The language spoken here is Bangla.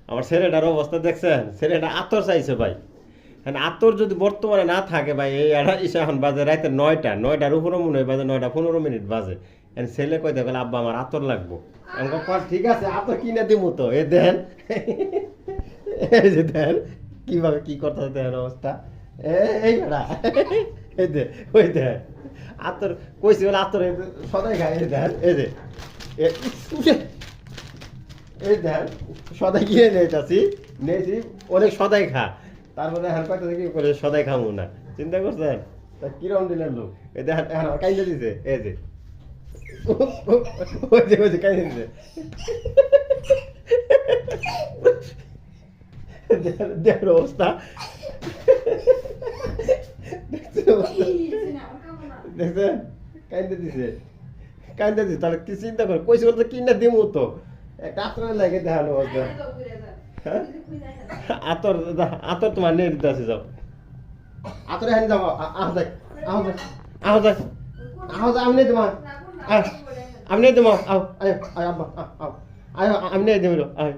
আমার ছেলেটার অবস্থা দেখছেন, ছেলেটা আতর চাইছে ভাই। হ্যাঁ, আতর যদি বর্তমানে না থাকে ভাই, এই ইসা এখন বাজে রাতে 9টার উপরে মনে হয় বাজে 9:15 বাজে। এখন ছেলে কইতে গেলে আব্বা আমার আতর লাগবো। আমি কই ঠিক আছে আতর কিনে দিমু তো। এ দেন, এই যে দেন কিভাবে কি করতেছে দেন অবস্থা। এই বেড়া, এই দে ওই দেন আতর কইছি বলে আতর সদাই খায়। এই দেন এই যে এই দেন সদাই কিনে নিয়েছি নিয়েছি অনেক সদাই খা। তারপরে এখন কয়টা কি করে সদাই খামু না, চিন্তা করছেন? তা কিরম দিলেন লোক। এই দেখেন এখন আমার কাইলে দিছে। এই যে ওই যে কাইলে দিছে। দেখেন অবস্থা, দেখছেন কাইন্দে দিছে, কাইন্দে দিছে। তাহলে কি চিন্তা করে কইছি বলতে কিনা দিমু তো, একটা আতর লাগে দেখানো অবস্থা। হ্যাঁ আতর, আতর তোমার নিয়ে দিতে আছে, যাও আতরে হানি যাবো। আহ যাক আহ যাক আহ যাক আহ যাক, আমি নেই তোমার আমি নেই তোমার আও আয় আয় আব্বা আও আয় আমি নেই দেবো আয়।